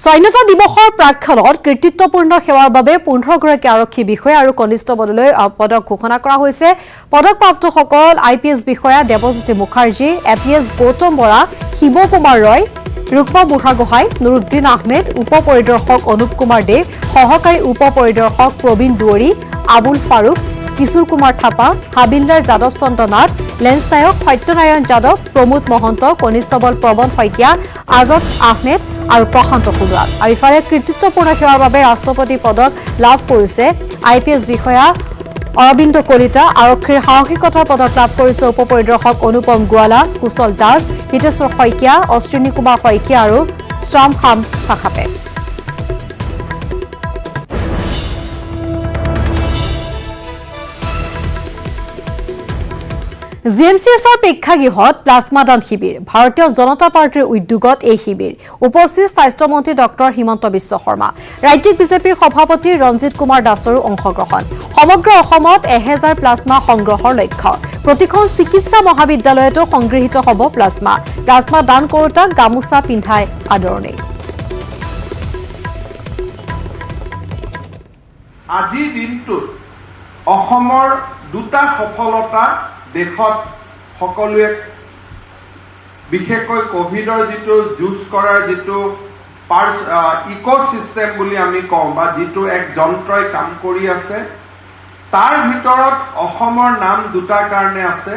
স্বাধীনতা দিৱসৰ প্ৰাকক্ষণত কৃতিত্বপূৰ্ণ সেৱাৰ বাবে 15 গৰাকী আৰক্ষী বিষয়া আৰু কনিষ্টবললৈ পদক ঘোষণা কৰা হৈছে। পদকপ্ৰাপ্তসকল আইপিএছ বিষয়া দেৱজ্যোতি মুখাৰ্জী, এপিএছ গৌতম বৰা, শিৱ কুমাৰ ৰয়, ৰুকমা বুঢ়াগোহাঁই, নুৰুদ্দিন আহমেদ, উপ পৰিদৰ্শক অনুপ কুমাৰ দেৱ, সহকাৰী উপ পৰিদৰ্শক প্ৰবীণ দুৱৰী, আবুল ফাৰুক, কিশোৰ কুমাৰ থাপা, হাবিলদাৰ যাদৱ চন্দ্ৰ নাথ, লেন্স নায়ক সত্যনাৰায়ণ যাদৱ, প্ৰমোদ মহন্ত, কনিষ্টবল প্ৰবণ শইকীয়া, আজাদ আহমেদ আৰু প্ৰশান্ত সোণোৱাল। আৰু ইফালে কৃতিত্বপূৰ্ণ সেৱাৰ বাবে ৰাষ্ট্ৰপতি পদক লাভ কৰিছে আইপিএছ বিষয়া অৰবিন্দ কলিতা, আৰক্ষীৰ সাহসিকতাৰ পদক লাভ কৰিছে উপ পৰিদৰ্শক অনুপম গোৱালা, কুশল দাস, হিতেশ্বৰ শইকীয়া, অশ্বিনী কুমাৰ শইকীয়া আৰু শ্যামখাম চাখাপে। জিএমচিএছৰ প্ৰেক্ষাগৃহত প্লাজমা দান শিবিৰ। ভাৰতীয় জনতা পাৰ্টীৰ উদ্যোগত এই শিবিৰ। উপস্থিত স্বাস্থ্যমন্ত্ৰী ডক্টৰ হিমন্ত বিশ্ব শৰ্মা, ৰাজ্যিক বিজেপিৰ সভাপতি ৰঞ্জিত কুমাৰ দাসৰো অংশগ্ৰহণ। সমগ্ৰ অসমত 1000 প্লাজমা সংগ্ৰহৰ লক্ষ্য। প্ৰতিখন চিকিৎসা মহাবিদ্যালয়তো সংগৃহীত হ'ব প্লাজমা। প্লাজমা দান কৰোতাক গামোচা পিন্ধাই আদৰণি। আজিৰ দিনটোত অসমৰ দুটা সফলতা দেশত সকলোৱে বিশেষকৈ কোভিডৰ যিটো যুঁজ কৰাৰ যিটো ইক'চিষ্টেম বুলি আমি কওঁ বা যিটো এক যন্ত্ৰই কাম কৰি আছে, তাৰ ভিতৰত অসমৰ নাম দুটা কাৰণে আছে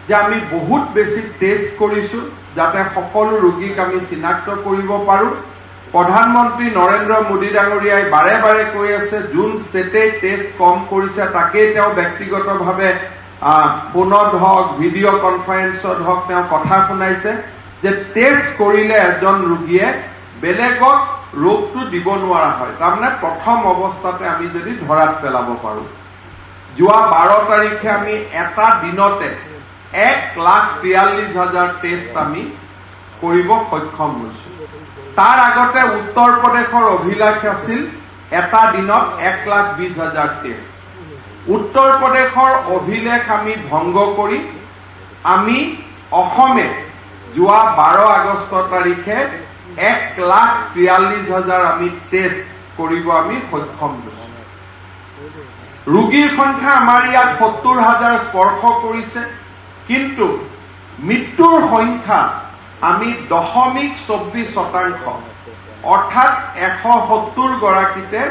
যে আমি বহুত বেছি টেষ্ট কৰিছোঁ যাতে সকলো ৰোগীক আমি চিনাক্ত কৰিব পাৰোঁ। প্ৰধানমন্ত্ৰী নৰেন্দ্ৰ মোদী ডাঙৰীয়াই বাৰে বাৰে কৈ আছে যোন ষ্টেটে টেষ্ট কম কৰিছে তাকেই তেওঁ ব্যক্তিগতভাৱে ফোনত হওক ভিডিঅ' কনফাৰেন্সত হওক তেওঁ কথা শুনাইছে যে টেষ্ট কৰিলে এজন ৰোগীয়ে বেলেগক ৰোগটো দিব নোৱাৰা হয়। তাৰমানে প্ৰথম অৱস্থাতে আমি যদি ধৰাত পেলাব পাৰোঁ। যোৱা 12 তাৰিখে আমি এটা দিনতে 1,43,000 টেষ্ট আমি কৰিব সক্ষম হৈছোঁ। তাৰ আগতে উত্তৰ প্ৰদেশৰ অভিলাষ আছিল এটা দিনত 1,20,000 টেষ্ট। উত্তৰ প্ৰদেশৰ অভিলেখ আমি ভংগ কৰি আমি অসমে যোৱা 12 আগষ্ট তাৰিখে 1,43,000 আমি টেষ্ট কৰিব আমি সক্ষম হৈছোঁ। ৰোগীৰ সংখ্যা আমাৰ ইয়াত 70,000 স্পৰ্শ কৰিছে, কিন্তু মৃত্যুৰ সংখ্যা আমি 0.24%, অৰ্থাৎ 170 গৰাকীতে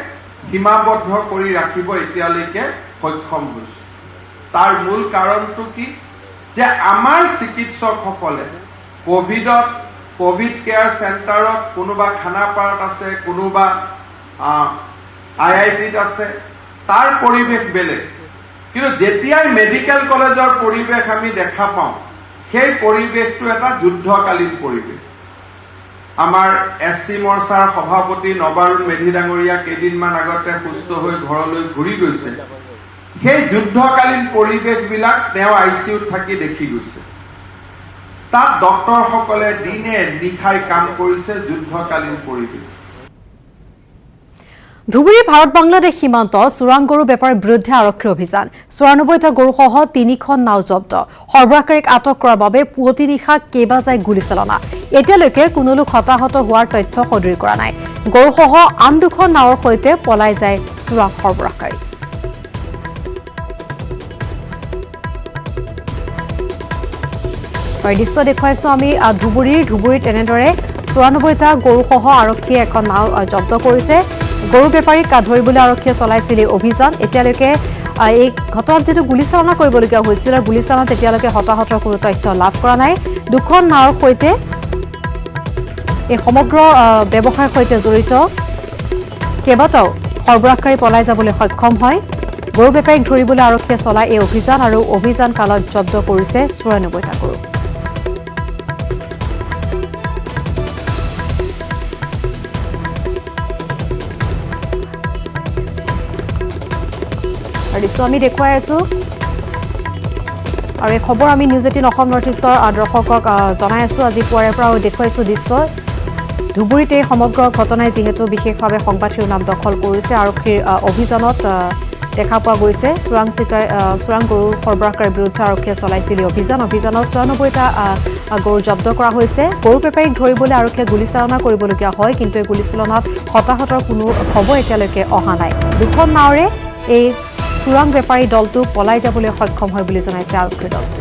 সীমাবদ্ধ কৰি ৰাখিব এতিয়ালৈকে সক্ষম হৈছোঁ। তাৰ মূল কাৰণটো কি যে আমাৰ চিকিৎসকসকলে কোভিড কেয়াৰ চেণ্টাৰত কোনোবা খানাপাৰাত আছে, কোনোবা IITত আছে, তাৰ পৰিৱেশ বেলেগ। কিন্তু যেতিয়াই মেডিকেল কলেজৰ পৰিৱেশ আমি দেখা পাওঁ সেই পৰিৱেশটো এটা যুদ্ধকালীন পৰিৱেশ। আমাৰ SC মৰ্চাৰ সভাপতি নবাৰুণ মেধি ডাঙৰীয়া কেইদিনমান আগতে সুস্থ হৈ ঘৰলৈ ঘূৰি গৈছে। সেই যুদ্ধকালীন পৰিৱেশবিলাক তেওঁ ICUত থাকি দেখি গৈছে। তাত ডক্টৰসকলে দিনে নিশাই কাম কৰিছে যুদ্ধকালীন পৰিৱেশ। ধুবুৰী ভাৰত বাংলাদেশ সীমান্ত চোৰাং গৰু বেপাৰীৰ বিৰুদ্ধে আৰক্ষীৰ অভিযান। 94টা গৰুসহ 3খন নাও জব্দ। সৰবৰাহকাৰীক আটক কৰাৰ বাবে পুৱতি নিশা কেইবাজাই গুলীচালনা। এতিয়ালৈকে কোনো লোক হতাহত হোৱাৰ তথ্য সদৰি কৰা নাই। গৰুসহ আন 2খন নাৱৰ সৈতে পলাই যায় চোৰাং সৰবৰাহকাৰী। দৃশ্য দেখুৱাইছো আমি ধুবুৰীত এনেদৰে 94টা গৰুসহ আৰক্ষীয়ে এখন নাও জব্দ কৰিছে। গৰু বেপাৰীক ধৰিবলৈ আৰক্ষীয়ে চলাইছিল অভিযান। এতিয়ালৈকে এই ঘটনাত যিটো গুলীচালনা কৰিবলগীয়া হৈছিল আৰু গুলীচালনাত এতিয়ালৈকে হতাহতৰ কোনো তথ্য লাভ কৰা নাই। 2খন নাৱৰ সৈতে এই সমগ্ৰ ব্যৱসায়ৰ সৈতে জড়িত কেইবাটাও সৰবৰাহকাৰী পলাই যাবলৈ সক্ষম হয়। গৰু বেপাৰীক ধৰিবলৈ আৰক্ষীয়ে চলাই এই অভিযান আৰু অভিযান কালত জব্দ কৰিছে 94টা গৰু। দৃশ্য আমি দেখুৱাই আছো আৰু এই খবৰ আমি নিউজ 18 অসম নৰ্থ ইষ্টৰ দৰ্শকক জনাই আছো। আজি পুৱাৰে পৰা দেখুৱাইছো দৃশ্য। ধুবুৰীত এই সমগ্ৰ ঘটনাই যিহেতু বিশেষভাৱে সংবাদ শিৰোনাম দখল কৰিছে। আৰক্ষীৰ অভিযানত দেখা পোৱা গৈছে চোৰাং গৰু সৰবৰাহকাৰীৰ বিৰুদ্ধে আৰক্ষীয়ে চলাইছিল অভিযানত 94টা গৰু জব্দ কৰা হৈছে। গৰু বেপাৰীক ধৰিবলৈ আৰক্ষীয়ে গুলীচালনা কৰিবলগীয়া হয়, কিন্তু এই গুলীচালনাত হতাহতৰ কোনো খবৰ এতিয়ালৈকে অহা নাই। দুখন নাৱেৰে এই চোৰাং বেপাৰী দলটো পলাই যাবলৈ সক্ষম হয় বুলি জনাইছে আৰক্ষীৰ দলটো।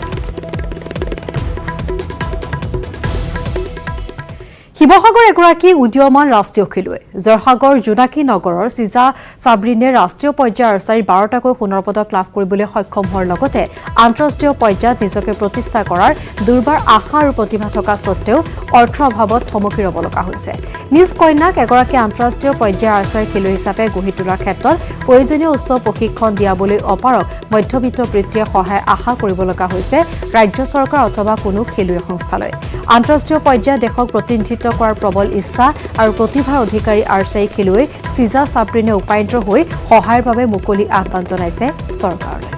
শিৱসাগৰ এগৰাকী উদীয়মান ৰাষ্ট্ৰীয় খেলুৱৈ জয়সাগৰ জোনাকী নগৰৰ চিজা চাবৰিনে ৰাষ্ট্ৰীয় পৰ্যায়ৰ আৰ্চাৰীৰ 12টাকৈ সোণৰ পদক লাভ কৰিবলৈ সক্ষম হোৱাৰ লগতে আন্তঃৰাষ্ট্ৰীয় পৰ্যায়ত নিজকে প্ৰতিষ্ঠা কৰাৰ দুৰ্বাৰ আশা আৰু প্ৰতিভা থকা স্বত্তেও অৰ্থৰ অভাৱত থমকি ৰ'ব লগা হৈছে। নিজ কন্যাক এগৰাকী আন্তঃৰাষ্ট্ৰীয় পৰ্যায়ৰ আৰ্চাৰী খেলুৱৈ হিচাপে গঢ়ি তোলাৰ ক্ষেত্ৰত প্ৰয়োজনীয় উচ্চ প্ৰশিক্ষণ দিয়াবলৈ অপাৰক মধ্যবিত্ত বৃত্তিয়ে সহায় আশা কৰিব লগা হৈছে ৰাজ্য চৰকাৰ অথবা কোনো খেলুৱৈ সংস্থালৈ। আন্তঃৰাষ্ট্ৰীয় পৰ্যায়ত দেশক প্ৰতিনিধিত্ব কৰাৰ প্ৰবল ইচ্ছা আৰু প্ৰতিভাৰ অধিকাৰী আৰ্চাৰী খেলুৱৈ চিজা চাবৰিনে উপায়ন্তৰ হৈ সহায়ৰ বাবে মুকলি আহ্বান জনাইছে চৰকাৰলৈ।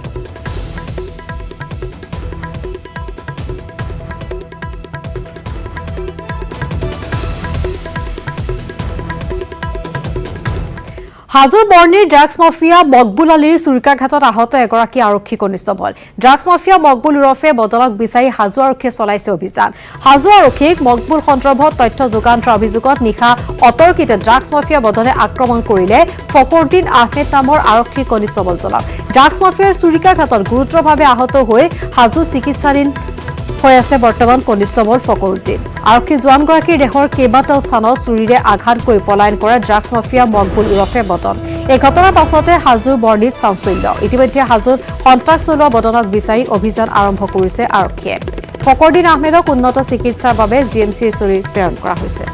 হাজোৰ বৰ্ণিৰ ড্ৰাগছ মাফিয়া মকবুল আলীৰ চুৰিকাঘাটত আহত এগৰাকী আৰক্ষী কনিষ্টবল। ড্ৰাগছ মাফিয়া মকবুল ওৰফে বদলক বিচাৰি হাজো আৰক্ষীয়ে চলাইছে অভিযান। হাজো আৰক্ষীক মকবুল সন্দৰ্ভত তথ্য যোগান ধৰাৰ অভিযোগত নিশা অতৰ্কিতে ড্ৰাগছ মাফিয়া বদলে আক্ৰমণ কৰিলে ফকৰুদ্দিন আহমেদ নামৰ আৰক্ষী কনিষ্টবলজনক। ড্ৰাগছ মাফিয়াৰ চুৰিকাঘাটত গুৰুতৰভাৱে আহত হৈ হাজোত চিকিৎসাধীন হৈ আছে বৰ্তমান কনিষ্টবল ফকৰুদ্দিন। আৰক্ষী জোৱানগৰাকীৰ দেশৰ কেইবাটাও স্থানত চুৰিৰে আঘাত কৰি পলায়ন কৰা ড্ৰাগছ মাফিয়া মকবুল ওৰফে বদন। এই ঘটনাৰ পাছতে হাজোৰ বৰ্ণিত চাঞ্চল্য। ইতিমধ্যে হাজোত সন্ত্ৰাস চলোৱা বদনক বিচাৰি অভিযান আৰম্ভ কৰিছে আৰক্ষীয়ে। ফকৰুদ্দিন আহমেদক উন্নত চিকিৎসাৰ বাবে GMCHলৈ প্ৰেৰণ কৰা হৈছে।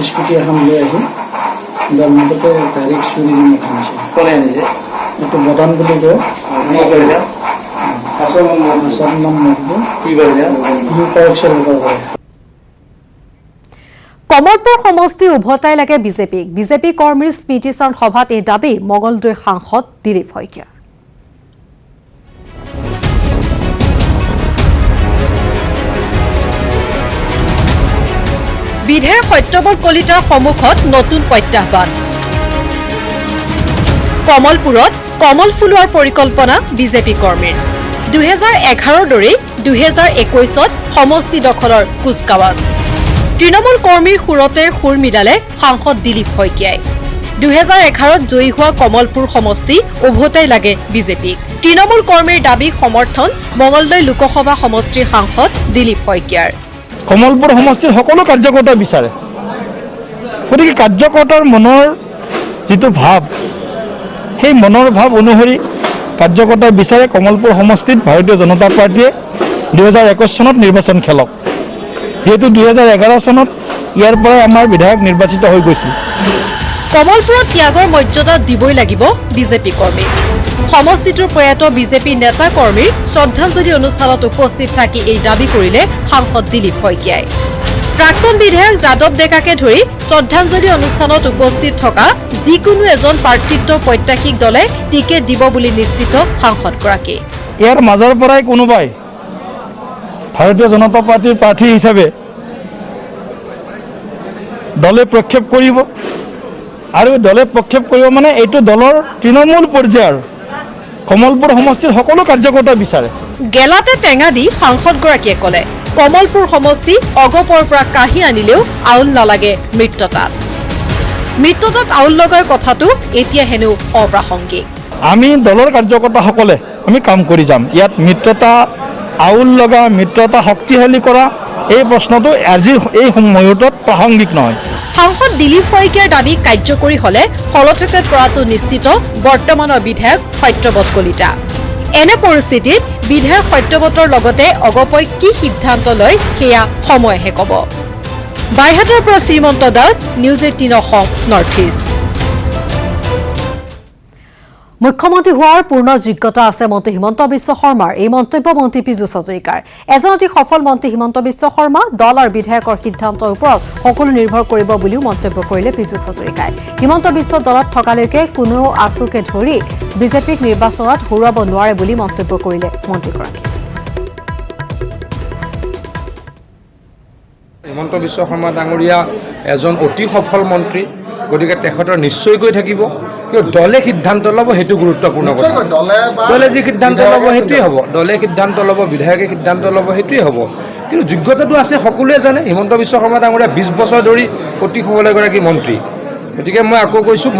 স্কুটি এখন লৈ আহি দলমুখতে ডাইৰেক্ট চুৰি কৰে আনিছে। এইটো বদন বুলি কয়। আচাৰ নাম মকবুল কৰে। কমলপুৰ সমষ্টি উভতাই লাগে বিজেপিক। বিজেপি কৰ্মীৰ স্মৃতিচাৰণ সভাত এই দাবী মঙলদৈ সাংসদ দিলীপ শইকীয়াৰ। বিধায়ক সত্যবল কলিতাৰ সন্মুখত নতুন প্ৰত্যাহ্বান। কমলপুৰত কমল ফুলোৱাৰ পৰিকল্পনা বিজেপি কৰ্মীৰ। 2011ৰ দৰেই 2021ত সমষ্টি দখলৰ কুচকাৱাজ। তৃণমূল কৰ্মীৰ সুৰতে সুৰ মিলালে সাংসদ দিলীপ শইকীয়াই। 2011ত জয়ী হোৱা কমলপুৰ সমষ্টি উভতাই লাগে বিজেপিক। তৃণমূল কৰ্মীৰ দাবী সমৰ্থন মঙলদৈ লোকসভা সমষ্টিৰ সাংসদ দিলীপ শইকীয়াৰ। কমলপুৰ সমষ্টিৰ সকলো কাৰ্যকৰ্তা বিচাৰে, গতিকে কাৰ্যকৰ্তাৰ মনৰ যিটো ভাৱ, সেই মনৰ ভাৱ অনুসৰি কাৰ্যকৰ্তাই বিচাৰে কমলপুৰ সমষ্টিত ভাৰতীয় জনতা পাৰ্টীয়ে 2021 চনত নিৰ্বাচন খেলক। যিহেতু 2011 চনত ইয়াৰ পৰাই আমাৰ বিধায়ক নিৰ্বাচিত হৈ গৈছিল। কমলপুৰত ত্যাগৰ মৰ্যাদা দিবই লাগিব বিজেপি কৰ্মী। সমষ্টিটোৰ প্ৰয়াত বিজেপি নেতা কৰ্মীৰ শ্ৰদ্ধাঞ্জলি অনুষ্ঠানত উপস্থিত থাকি এই দাবী কৰিলে সাংসদ দিলীপ শইকীয়াই। প্ৰাক্তন বিধায়ক যাদৱ ডেকাকে ধৰি শ্ৰদ্ধাঞ্জলি অনুষ্ঠানত উপস্থিত থকা যিকোনো এজন প্ৰাৰ্থিত্ব প্ৰত্যাশীক দলে টিকেট দিব বুলি নিশ্চিত সাংসদগৰাকী। ইয়াৰ মাজৰ পৰাই কোনোবাই ভাৰতীয় জনতা পাৰ্টীৰ প্ৰাৰ্থী হিচাপে দলে প্ৰক্ষেপ কৰিব, আৰু দলে প্ৰক্ষেপ কৰিব মানে এইটো দলৰ তৃণমূল পৰ্যায়ৰ কমলপুৰ সমষ্টিৰ সকলো কাৰ্যকৰ্তা বিচাৰে। গেলাতে টেঙা দি সাংসদগৰাকীয়ে ক'লে, কমলপুৰ সমষ্টি অগপৰ পৰা কাঢ়ি আনিলেও আউল নালাগে মৃত্যতাত। মৃত্যতাত আউল লগাৰ কথাটো এতিয়া হেনো অপ্ৰাসংগিক। আমি দলৰ কাৰ্যকৰ্তাসকলে আমি কাম কৰি যাম। ইয়াত মিত্ৰতা আউল লগা, মিত্ৰতা শক্তিশালী কৰা এই প্ৰশ্নটো আজিৰ এই মুহূৰ্তত প্ৰাসংগিক নহয়। সাংসদ দিলীপ শইকীয়াৰ দাবী কাৰ্যকৰী হলে ফলপ্ৰসূ কৰাটো নিশ্চিত বৰ্তমানৰ বিধায়ক সত্যবত কলিতা। এনে পৰিস্থিতিত বিধায়ক সত্যবতৰ লগতে অগপই কি সিদ্ধান্ত লয় সেয়া সময়েহে ক'ব। বাইহাটৰ পৰা Srimanta Das, news 18 Assam north east. মুখ্যমন্ত্ৰী হোৱাৰ পূৰ্ণ যোগ্যতা আছে মন্ত্ৰী হিমন্ত বিশ্ব শৰ্মাৰ। এই মন্তব্য মন্ত্ৰী পীযুষ হাজৰিকাৰ। এজন অতি সফল মন্ত্ৰী হিমন্ত বিশ্ব শৰ্মা দল আৰু বিধায়কৰ সিদ্ধান্তৰ ওপৰত সকলো নিৰ্ভৰ কৰিব বুলিও মন্তব্য কৰিলে পীযুষ হাজৰিকাই। হিমন্ত বিশ্ব দলত থকালৈকে কোনো আছুকে ধৰি বিজেপিক নিৰ্বাচনত হৰুৱাব নোৱাৰে বুলি মন্তব্য কৰিলে মন্ত্ৰীগৰাকী। হিমন্ত বিশ্ব শৰ্মা ডাঙৰীয়া এজন অতি সফল মন্ত্ৰী, গতিকে তেখেতৰ নিশ্চয়কৈ থাকিব। কিন্তু দলে সিদ্ধান্ত ল'ব সেইটো গুৰুত্বপূৰ্ণ কথা। দলে যি সিদ্ধান্ত ল'ব সেইটোৱে হ'ব, দলে সিদ্ধান্ত ল'ব, বিধায়কে সিদ্ধান্ত ল'ব সেইটোৱে হ'ব। কিন্তু যোগ্যতাটো আছে, সকলোৱে জানে। হিমন্ত বিশ্ব শৰ্মা ডাঙৰীয়া 20 বছৰ ধৰি অতি সফল এগৰাকী মন্ত্ৰী। গতিকে মই আকৌ কৈছোঁ,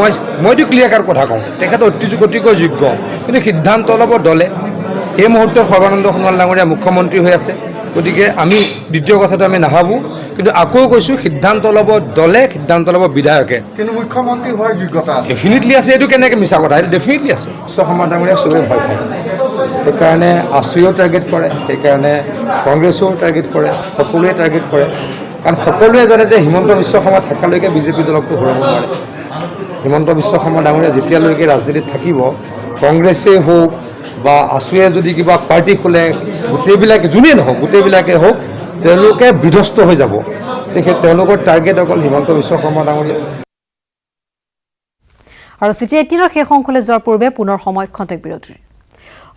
মইতো ক্লিয়াৰ কাট কথা কওঁ, তেখেত অতিকৈ যোগ্য। কিন্তু সিদ্ধান্ত ল'ব দলে। এই মুহূৰ্তত সৰ্বানন্দ সোণোৱাল ডাঙৰীয়া মুখ্যমন্ত্ৰী হৈ আছে। গতিকে আমি দ্বিতীয় কথাটো আমি নাভাবোঁ, কিন্তু আকৌ কৈছোঁ সিদ্ধান্ত ল'ব দলে, সিদ্ধান্ত ল'ব বিধায়কে। কিন্তু মুখ্যমন্ত্ৰী হোৱাৰ যোগ্যতা ডেফিনেটলি আছে। এইটো কেনেকৈ মিছা কথা, এইটো ডেফিনেটলি আছে। বিশ্ব শৰ্মা ডাঙৰীয়া চবেই ভয় খায়, সেইকাৰণে আছুৱেও টাৰ্গেট কৰে, সেইকাৰণে কংগ্ৰেছেও টাৰ্গেট কৰে, সকলোৱে টাৰ্গেট কৰে। কাৰণ সকলোৱে জানে যে হিমন্ত বিশ্ব শৰ্মা থকালৈকে বিজেপি দলকটো হৰাব নোৱাৰে। হিমন্ত বিশ্ব শৰ্মা ডাঙৰীয়া যেতিয়ালৈকে ৰাজনীতিত থাকিব, কংগ্ৰেছেই হওক বা আছুৱে যদি কিবা পাৰ্টি খোলে, গোটেইবিলাকে যোনেই নহওক, গোটেইবিলাকে হওক, তেওঁলোকে বিধ্বস্ত হৈ যাব। তেওঁলোকৰ টাৰ্গেট অকল হিমন্ত বিশ্ব শৰ্মা ডাঙৰীয়া। আৰু চিটি 18ৰ শেষ অংশলৈ যোৱাৰ পূৰ্বে পুনৰ সময় খন্তেক বিৰতিৰ।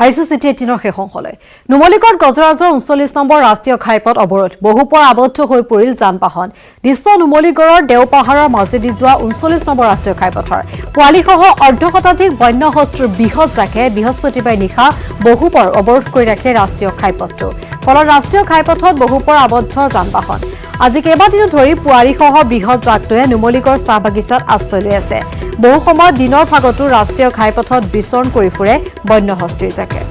আহিছোঁ চিটি 18ৰ শেষ অংশলৈ। নুমলীগড় গজৰাজৰ 39 নম্বৰ ৰাষ্ট্ৰীয় ঘাইপথ অৱৰোধ, বহুপৰ আবদ্ধ হৈ পৰিল যান বাহন। দৃশ্য নুমলীগড়ৰ দেওপাহাৰৰ মাজেদি যোৱা 39 নম্বৰ ৰাষ্ট্ৰীয় ঘাইপথৰ। পোৱালিসহ অৰ্ধশতাধিক বন্য হস্তীৰ বৃহৎ জাকে বৃহস্পতিবাৰে নিশা বহুপৰ অৱৰোধ কৰি ৰাখে ৰাষ্ট্ৰীয় ঘাইপথটো। ফলত ৰাষ্ট্ৰীয় ঘাইপথত বহুপৰ আবদ্ধ যান বাহন। আজি কেইবাদিনো ধৰি পোৱালিসহ বৃহৎ জাকটোৱে নুমলীগড় চাহ বাগিচাত আশ্ৰয় লৈ আছে। বহু সময়ত দিনৰ ভাগতো ৰাষ্ট্ৰীয় ঘাইপথত বিচৰণ কৰি ফুৰে বন্য হস্তীৰ জাকে।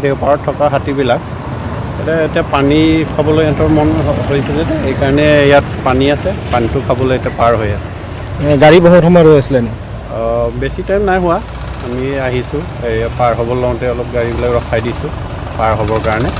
দেওপাহাৰত থকা হাতীবিলাক এতিয়া পানী খাবলৈ সিহঁতৰ মন হৈছে যে, সেইকাৰণে ইয়াত পানী আছে, পানীটো খাবলৈ এতিয়া পাৰ হৈ আছে। গাড়ী বহুত সময় ৰৈ আছিলে নি? বেছি টাইম নাই হোৱা, আমি আহিছোঁ, পাৰ হ'ব লওঁতে অলপ গাড়ীবিলাক ৰখাই দিছোঁ পাৰ হ'বৰ কাৰণে।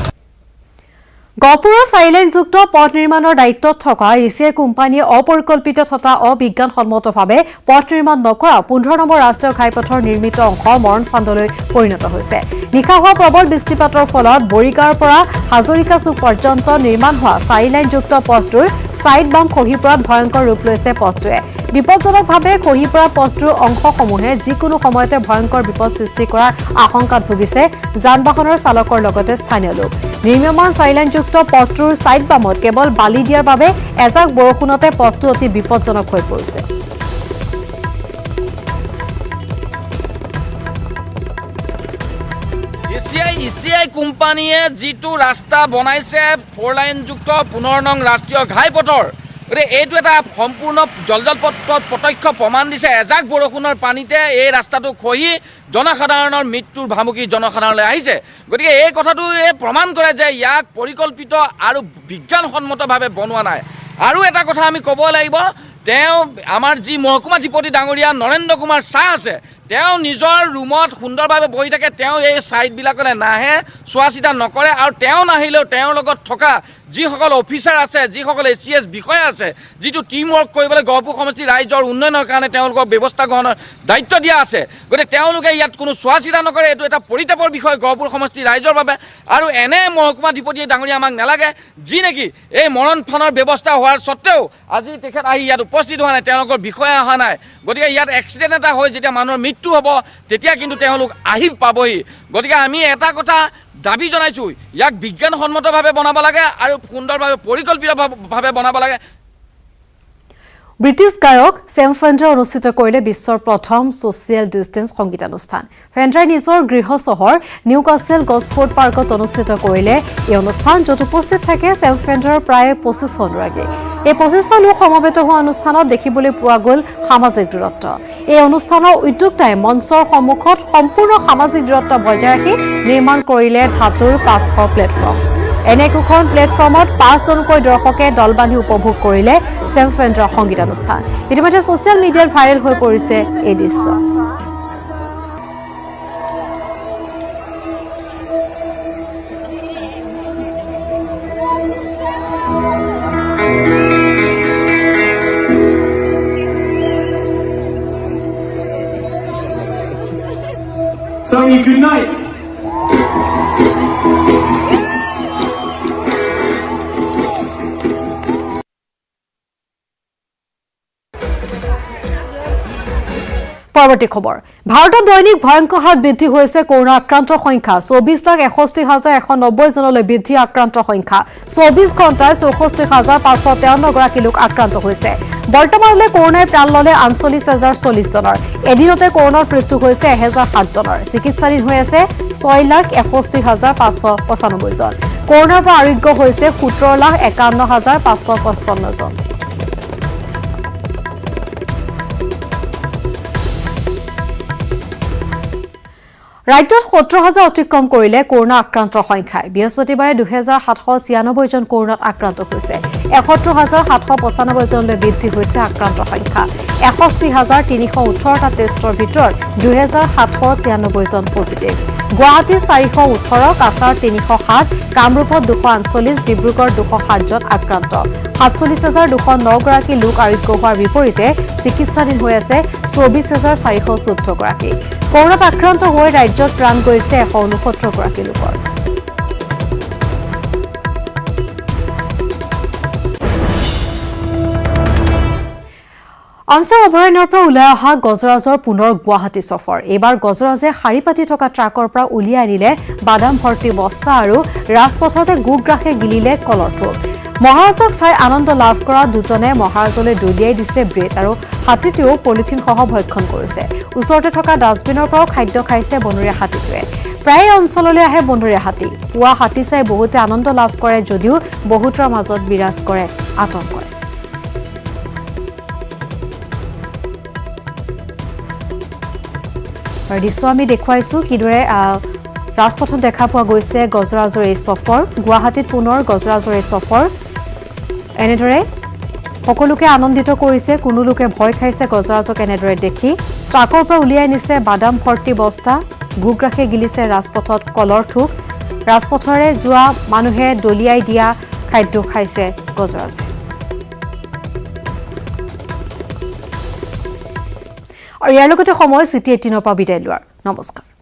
গহপুৰৰ 4 লাইনযুক্ত পথ নিৰ্মাণৰ দায়িত্বত থকা এছিয়াই কোম্পানীয়ে অপৰিকল্পিত তথা অবিজ্ঞানসন্মতভাৱে পথ নিৰ্মাণ নকৰা 15 নম্বৰ ৰাষ্ট্ৰীয় ঘাইপথৰ নিৰ্মিত অংশ মৰণফান্দলৈ পৰিণত হৈছে। নিশা হোৱা প্ৰবল বৃষ্টিপাতৰ ফলত বৰিগাঁৱৰ পৰা হাজৰিকা চুক পৰ্যন্ত নিৰ্মাণ হোৱা 4 লাইনযুক্ত পথটোৰ ছাইড বাম খহি পৰাত ভয়ংকৰ ৰূপ লৈছে পথটোৱে। বিপদজনকভাৱে খহি পৰা পথটোৰ অংশসমূহে যিকোনো সময়তে ভয়ংকৰ বিপদ সৃষ্টি কৰাৰ আশংকাত ভুগিছে যান বাহনৰ চালকৰ লগতে স্থানীয় লোক। নিৰ্মীয়মান 4 লাইনযুক্ত পথটোৰ ছাইড বামত কেৱল বালি দিয়াৰ বাবে এজাক বৰষুণতে পথটো অতি বিপদজনক হৈ পৰিছে। এছিয়াই কোম্পানীয়ে যিটো ৰাস্তা বনাইছে 4 লাইনযুক্ত 15 নং ৰাষ্ট্ৰীয় ঘাইপথৰ, গতিকে এইটো এটা সম্পূৰ্ণ জলজল প্ৰত্যক্ষ প্ৰমাণ দিছে। এজাক বৰষুণৰ পানীতে এই ৰাস্তাটো খহি জনসাধাৰণৰ মৃত্যুৰ ভাবুকি জনসাধাৰণলৈ আহিছে। গতিকে এই কথাটো প্ৰমাণ কৰে যে ইয়াক পৰিকল্পিত আৰু বিজ্ঞানসন্মতভাৱে বনোৱা নাই। আৰু এটা কথা আমি ক'ব লাগিব, আমাৰ যি মহকুমাধিপতি ডাঙৰীয়া নৰেন্দ্ৰ কুমাৰ শ্বাহ আছে, তেওঁ নিজৰ ৰুমত সুন্দৰভাৱে বহি থাকে, তেওঁ এই ছাইডবিলাকলৈ নাহে, চোৱা চিতা নকৰে। আৰু তেওঁ নাহিলেও তেওঁৰ লগত থকা যিসকল অফিচাৰ আছে, যিসকল ACS বিষয়া আছে, যিটো টিম ৱৰ্ক কৰিবলৈ গহপুৰ সমষ্টিৰ ৰাইজৰ উন্নয়নৰ কাৰণে তেওঁলোকক ব্যৱস্থা গ্ৰহণৰ দায়িত্ব দিয়া আছে, গতিকে তেওঁলোকে ইয়াত কোনো চোৱা চিতা নকৰে। এইটো এটা পৰিতাপৰ বিষয় গহপুৰ সমষ্টিৰ ৰাইজৰ বাবে। আৰু এনে মহকুমাধিপতি ডাঙৰীয়া আমাক নালাগে, যি নেকি এই মৰণ ফানৰ ব্যৱস্থা হোৱাৰ স্বত্তেও আজি তেখেত আহি ইয়াত উপস্থিত হোৱা নাই, তেওঁলোকৰ বিষয়া অহা নাই। গতিকে ইয়াত এক্সিডেণ্ট এটা হৈ যেতিয়া মানুহৰ মৃত্যু হ'ব, তেতিয়া কিন্তু তেওঁলোক আহি পাবহি। গতিকে আমি এটা কথা দাবী জনাইছোঁ, ইয়াক বিজ্ঞানসন্মতভাৱে বনাব লাগে আৰু সুন্দৰভাৱে পৰিকল্পিতভাৱে বনাব লাগে। ব্ৰিটিছ গায়ক ছেম ফেণ্ডাৰে অনুষ্ঠিত কৰিলে বিশ্বৰ প্ৰথম ছ'চিয়েল ডিষ্টেন্স সংগীতানুষ্ঠান। ফেণ্ডাৰে নিজৰ গৃহ চহৰ নিউ কাছেল গছফৰ্ড পাৰ্কত অনুষ্ঠিত কৰিলে এই অনুষ্ঠান, য'ত উপস্থিত থাকে ছেম ফেণ্ডাৰৰ প্ৰায় 25 অনুৰাগী। এই 25টা লোক সমবেত হোৱা অনুষ্ঠানত দেখিবলৈ পোৱা গ'ল সামাজিক দূৰত্ব। এই অনুষ্ঠানৰ উদ্যোক্তাই মঞ্চৰ সন্মুখত সম্পূৰ্ণ সামাজিক দূৰত্ব বজাই ৰাখি নিৰ্মাণ কৰিলে ধাতুৰ 500 প্লেটফৰ্ম। এনে একোখন প্লেটফৰ্মত 5জনকৈ দৰ্শকে দল বান্ধি উপভোগ কৰিলে ছেম ফেণ্ডাৰৰ সংগীতানুষ্ঠান। ইতিমধ্যে ছ'চিয়েল মিডিয়াত ভাইৰেল হৈ পৰিছে এই দৃশ্য। Sonny, good night. পৰৱৰ্তী খবৰ ভাৰতত দৈনিক ভয়ংকৰ হাৰত বৃদ্ধি হৈছে কৰোনা আক্ৰান্তৰ সংখ্যা 24,61,190 জনলৈ বৃদ্ধি আক্ৰান্তৰ সংখ্যা 24 ঘণ্টাত 64,553 গৰাকী লোক আক্ৰান্ত হৈছে বৰ্তমানলৈ কৰোনাই প্ৰাণ ল'লে 39,040 জনৰ এদিনতে কৰোনাৰ মৃত্যু হৈছে 1,007 জনৰ চিকিৎসাধীন হৈ আছে 6,61,595 জন কৰোনাৰ পৰা আৰোগ্য হৈছে 17,51,555 জন ৰাজ্যত 17,000 অতিক্ৰম কৰিলে কৰোনা আক্ৰান্তৰ সংখ্যাই বৃহস্পতিবাৰে 2,796 জন কৰোনাত আক্ৰান্ত হৈছে 71,795 জনলৈ বৃদ্ধি হৈছে আক্ৰান্তৰ সংখ্যা 61,318টা টেষ্টৰ ভিতৰত 2,796 জন পজিটিভ গুৱাহাটী 418 কাছাৰ 307 কামৰূপত 248 ডিব্ৰুগড় 207 জন আক্ৰান্ত 47,209 গৰাকী লোক আৰোগ্য হোৱাৰ বিপৰীতে চিকিৎসাধীন হৈ আছে 24,414 গৰাকী কৰোনাত আক্ৰান্ত হৈ ৰাজ্যত প্ৰাণ গৈছে 169 গৰাকী লোকৰ আমচাং অভয়াৰণ্যৰ পৰা ওলাই অহা গজৰাজৰ পুনৰ গুৱাহাটী সফৰ এইবাৰ গজৰাজে শাৰী পাতি থকা ট্ৰাকৰ পৰা উলিয়াই আনিলে বাদাম ভৰ্তি বস্তা আৰু ৰাজপথতে গুগ্ৰাসে গিলিলে কলৰ থোক মহাৰাজক চাই আনন্দ লাভ কৰা দুজনে মহাৰাজলৈ দলিয়াই দিছে ব্ৰেড আৰু হাতীটোও পলিথিন সহ ভক্ষণ কৰিছে ওচৰতে থকা ডাষ্টবিনৰ পৰাও খাদ্য খাইছে বনৰীয়া হাতীটোৱে প্ৰায় অঞ্চললৈ আহে বনৰীয়া হাতী পুৱা হাতী চাই বহুতে আনন্দ লাভ কৰে যদিও বহুতৰ মাজত বিৰাজ কৰে আতংক দৃশ্য আমি দেখুৱাইছো কিদৰে ৰাজপথত দেখা পোৱা গৈছে গজৰাজৰ এই সফৰ গুৱাহাটীত পুনৰ গজৰাজৰ এই সফৰ এনেদৰে সকলোকে আনন্দিত কৰিছে কোনো লোকে ভয় খাইছে গজৰাজক এনেদৰে দেখি ট্ৰাকৰ পৰা উলিয়াই নিছে বাদাম ভৰ্তি বস্তা গুগ্ৰাসে গিলিছে ৰাজপথত কলৰ থোক ৰাজপথৰে যোৱা মানুহে দলিয়াই দিয়া খাদ্য খাইছে গজৰাজে আৰু ইয়াৰ লগতে সময় চিটি 18 পৰা বিদায় লোৱাৰ নমস্কাৰ